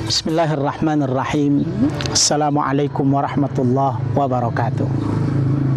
Bismillahirrahmanirrahim. Assalamualaikum warahmatullahi wabarakatuh.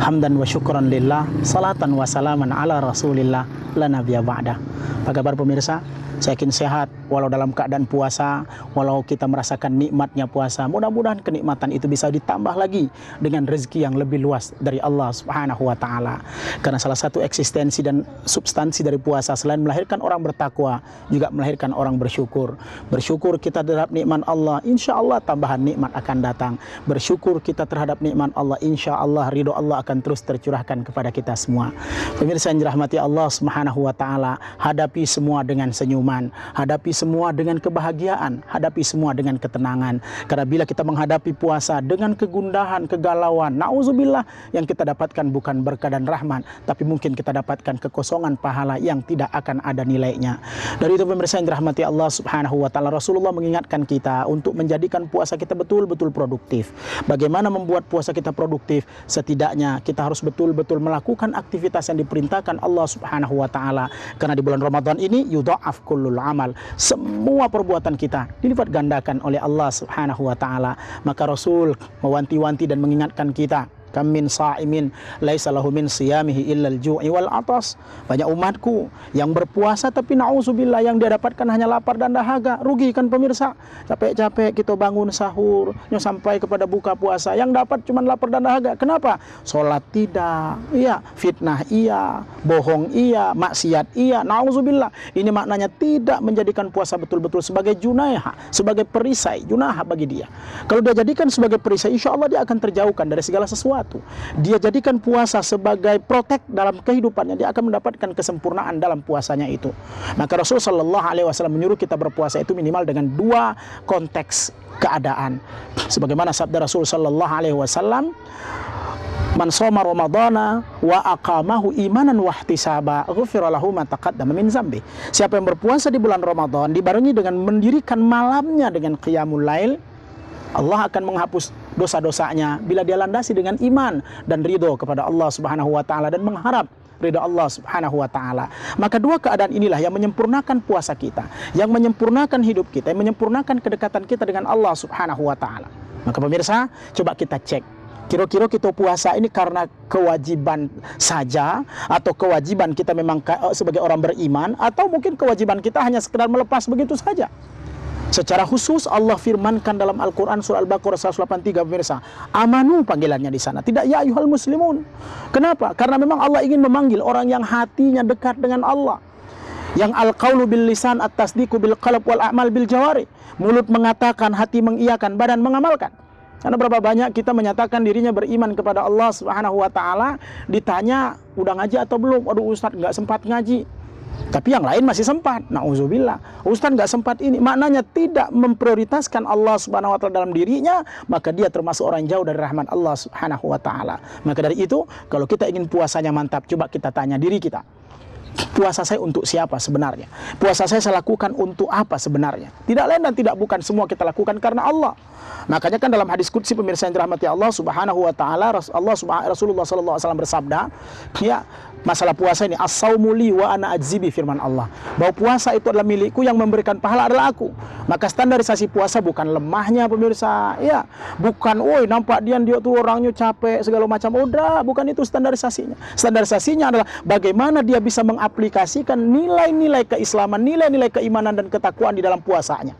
Hamdan wa syukran lillah, salatan wa salaman ala rasulillah, la nabiyya ba'da. Apa kabar pemirsa? Saya yakin sehat walau dalam keadaan puasa, walau kita merasakan nikmatnya puasa. Mudah-mudahan kenikmatan itu bisa ditambah lagi dengan rezeki yang lebih luas dari Allah Subhanahu wa taala. Karena salah satu eksistensi dan substansi dari puasa selain melahirkan orang bertakwa, juga melahirkan orang bersyukur. Bersyukur kita terhadap nikmat Allah, insya Allah tambahan nikmat akan datang. Bersyukur kita terhadap nikmat Allah, insya Allah ridho Allah akan terus tercurahkan kepada kita semua. Pemirsa yang dirahmati Allah Subhanahu wa taala, hadapi semua dengan senyuman, hadapi semua dengan kebahagiaan, hadapi semua dengan ketenangan. Karena bila kita menghadapi puasa dengan kegundahan, kegalauan, na'udzubillah, yang kita dapatkan bukan berkah dan rahmat, tapi mungkin kita dapatkan kekosongan pahala yang tidak akan ada nilainya. Dari itu pemirsa yang dirahmati Allah Subhanahu wa taala, Rasulullah mengingatkan kita untuk menjadikan puasa kita betul-betul produktif. Bagaimana membuat puasa kita produktif? Setidaknya kita harus betul-betul melakukan aktivitas yang diperintahkan Allah Subhanahu wa taala. Karena di bulan Ramadan ini yudha'af kullul amal, semua perbuatan kita dilipat gandakan oleh Allah Subhanahu wa taala. Maka Rasul mewanti-wanti dan mengingatkan kita, kam min sa'imin laisa lahu min siyamihi illal ju'i wal atas. Banyak umatku yang berpuasa tapi na'udzubillah yang dia dapatkan hanya lapar dan dahaga. Rugi kan pemirsa? Capek-capek kita bangun sahur sampai kepada buka puasa, yang dapat cuma lapar dan dahaga. Kenapa? Sholat tidak, iya, fitnah iya, bohong iya, maksiat iya. Na'udzubillah. Ini maknanya tidak menjadikan puasa betul-betul sebagai junaiha, sebagai perisai, junaha bagi dia. Kalau dia jadikan sebagai perisai, insya Allah dia akan terjauhkan dari segala sesuatu. Dia jadikan puasa sebagai protek dalam kehidupannya, dia akan mendapatkan kesempurnaan dalam puasanya itu. Maka Rasul sallallahu alaihi wasallam menyuruh kita berpuasa itu minimal dengan dua konteks keadaan. Sebagaimana sabda Rasul sallallahu alaihi wasallam, man shoma ramadhana wa aqamahu imanan wa ihtisaba ghufira lahu ma taqaddama min dzambi. Siapa yang berpuasa di bulan Ramadan dibarengi dengan mendirikan malamnya dengan qiyamul lail, Allah akan menghapus dosa-dosanya bila dia landasi dengan iman dan ridho kepada Allah Subhanahu wa taala dan mengharap ridho Allah Subhanahu wa taala. Maka dua keadaan inilah yang menyempurnakan puasa kita, yang menyempurnakan hidup kita, yang menyempurnakan kedekatan kita dengan Allah Subhanahu wa taala. Maka pemirsa, coba kita cek, kira-kira kita puasa ini karena kewajiban saja, atau kewajiban kita memang sebagai orang beriman, atau mungkin kewajiban kita hanya sekedar melepas begitu saja. Secara khusus Allah firmankan dalam Al-Quran surah Al-Baqarah 183 pemirsa, amanu panggilannya di sana, tidak ya ayyuhal muslimun. Kenapa? Karena memang Allah ingin memanggil orang yang hatinya dekat dengan Allah, yang al-qaulu bil lisan at-tasdiqu bil qalb wal a'mal bil jawari. Mulut mengatakan, hati mengiyakan, badan mengamalkan. Karena berapa banyak kita menyatakan dirinya beriman kepada Allah Subhanahu wa taala, ditanya udah ngaji atau belum? Aduh Ustaz nggak sempat ngaji. Tapi yang lain masih sempat. Na'udzubillah. Ustaz nggak sempat ini. Maknanya tidak memprioritaskan Allah Subhanahu wa taala dalam dirinya, maka dia termasuk orang jauh dari rahmat Allah Subhanahu wa taala. Maka dari itu, kalau kita ingin puasanya mantap, coba kita tanya diri kita, puasa saya untuk siapa sebenarnya? Puasa saya lakukan untuk apa sebenarnya? Tidak lain dan tidak bukan, semua kita lakukan karena Allah. Makanya kan dalam hadis qudsi pemirsa yang dirahmati Allah Subhanahu wa taala, Rasulullah sallallahu alaihi wasallam bersabda, ya, masalah puasa ini, as-saumu li wa ana ajzibi, firman Allah, bahwa puasa itu adalah milikku, yang memberikan pahala adalah aku. Maka standarisasi puasa bukan lemahnya pemirsa, ya, bukan woi nampak dia tuh orangnya capek segala macam, udah, bukan itu standarisasinya. Standarisasinya adalah bagaimana dia bisa mengaplikasikan nilai-nilai keislaman, nilai-nilai keimanan dan ketakwaan di dalam puasanya.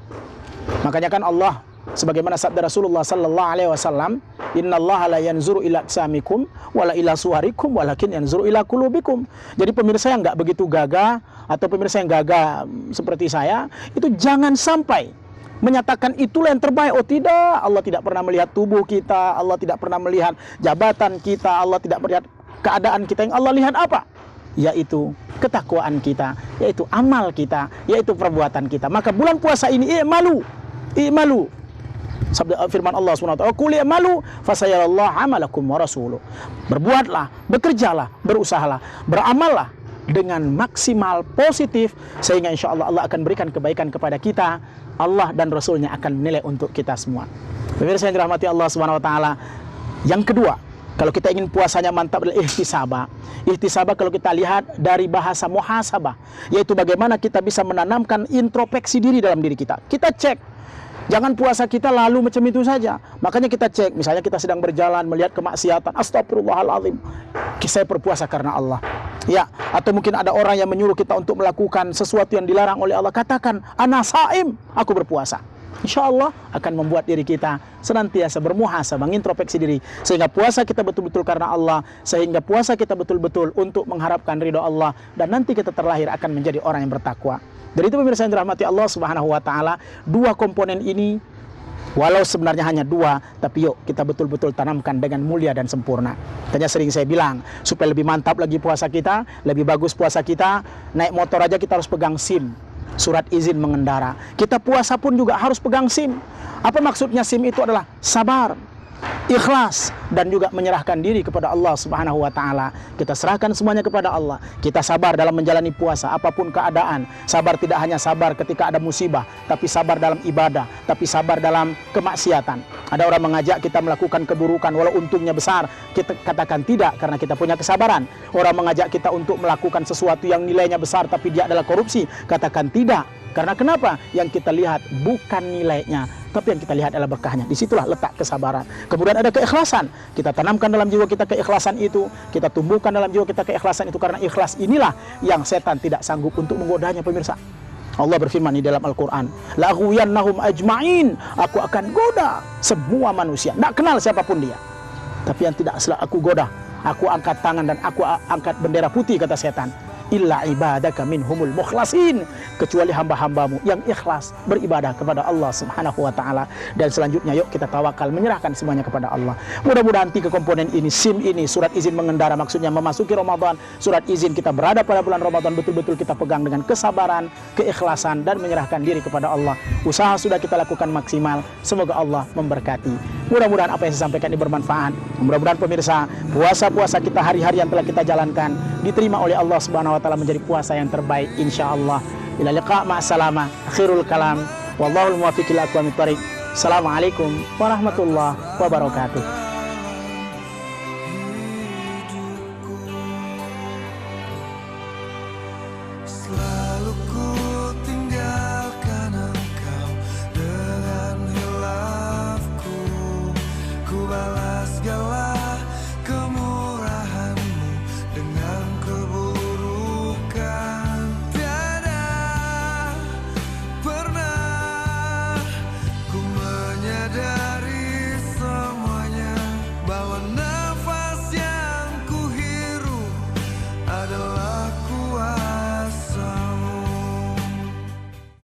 Makanya kan Allah, sebagaimana sabda Rasulullah sallallahu alaihi wasallam, innallaha la yanzuru ila ajsamikum wala ila suwarikum walakin yanzuru ila qulubikum. Jadi pemirsa yang enggak begitu gagah, atau pemirsa yang gagah seperti saya, itu jangan sampai menyatakan itulah yang terbaik. Oh tidak, Allah tidak pernah melihat tubuh kita, Allah tidak pernah melihat jabatan kita, Allah tidak melihat keadaan kita. Yang Allah lihat apa? Yaitu ketakwaan kita, yaitu amal kita, yaitu perbuatan kita. Maka bulan puasa ini i'malu sabda firman Allah SWT, qul i'malu fasayarallahu amalakum wa rasuluh. Berbuatlah, bekerjalah, berusahalah, beramallah dengan maksimal positif, sehingga insya Allah Allah akan berikan kebaikan kepada kita. Allah dan Rasulnya akan menilai untuk kita semua. Pemirsa yang dirahmati Allah SWT, yang kedua, Kalau kita ingin puasanya mantap adalah ihtisabah. Ihtisabah kalau kita lihat dari bahasa muhasabah, yaitu bagaimana kita bisa menanamkan introspeksi diri dalam diri kita. Kita cek. Jangan puasa kita lalu macam itu saja. Makanya kita cek, misalnya kita sedang berjalan melihat kemaksiatan, astagfirullahaladzim, saya berpuasa karena Allah. Ya, atau mungkin ada orang yang menyuruh kita untuk melakukan sesuatu yang dilarang oleh Allah. Katakan, ana saim, aku berpuasa. Insya Allah akan membuat diri kita senantiasa bermuhasabah, mengintrospeksi diri, sehingga puasa kita betul-betul karena Allah, sehingga puasa kita betul-betul untuk mengharapkan ridho Allah, dan nanti kita terlahir akan menjadi orang yang bertakwa. Dari itu pemirsa yang dirahmati Allah Subhanahu wa Ta'ala, dua komponen ini, walau sebenarnya hanya dua, tapi yuk kita betul-betul tanamkan dengan mulia dan sempurna. Tanya sering saya bilang, supaya lebih mantap lagi puasa kita, lebih bagus puasa kita, naik motor aja kita harus pegang SIM, surat izin mengendara. Kita puasa pun juga harus pegang SIM. Apa maksudnya SIM itu? Adalah sabar, ikhlas, dan juga menyerahkan diri kepada Allah Subhanahu wa Ta'ala. Kita serahkan semuanya kepada Allah. Kita sabar dalam menjalani puasa apapun keadaan. Sabar tidak hanya sabar ketika ada musibah, tapi sabar dalam ibadah, tapi sabar dalam kemaksiatan. Ada orang mengajak kita melakukan keburukan walau untungnya besar, kita katakan tidak karena kita punya kesabaran. Orang mengajak kita untuk melakukan sesuatu yang nilainya besar tapi dia adalah korupsi, katakan tidak. Karena kenapa? Yang kita lihat bukan nilainya, tapi yang kita lihat adalah berkahnya. Disitulah letak kesabaran. Kemudian ada keikhlasan. Kita tanamkan dalam jiwa kita keikhlasan itu. Kita tumbuhkan dalam jiwa kita keikhlasan itu. Karena ikhlas inilah yang setan tidak sanggup untuk menggodanya, pemirsa. Allah berfirman di dalam Al-Quran, la'ghwiyannahum ajma'in, aku akan goda semua manusia, tidak kenal siapapun dia, tapi yang tidak aku goda, aku angkat tangan dan aku angkat bendera putih, kata setan, illa ibadaka minhumul mukhlasin, kecuali hamba-hambamu yang ikhlas beribadah kepada Allah Subhanahu wa Ta'ala. Dan selanjutnya yuk kita tawakal, menyerahkan semuanya kepada Allah. Mudah-mudahan tiga komponen ini, SIM ini, surat izin mengendara, maksudnya memasuki Ramadan, surat izin kita berada pada bulan Ramadan, betul-betul kita pegang dengan kesabaran, keikhlasan, dan menyerahkan diri kepada Allah. Usaha sudah kita lakukan maksimal, semoga Allah memberkati. Mudah-mudahan apa yang saya sampaikan ini bermanfaat. Mudah-mudahan pemirsa, puasa-puasa kita hari-hari yang telah kita jalankan diterima oleh Allah Subhanahu wa Ta'ala menjadi puasa yang terbaik insyaallah. Ila liqa, ma'assalamah, akhirul kalam, wallahul muwaffiq ila aqwamit thoriq. Assalamualaikum warahmatullahi wabarakatuh.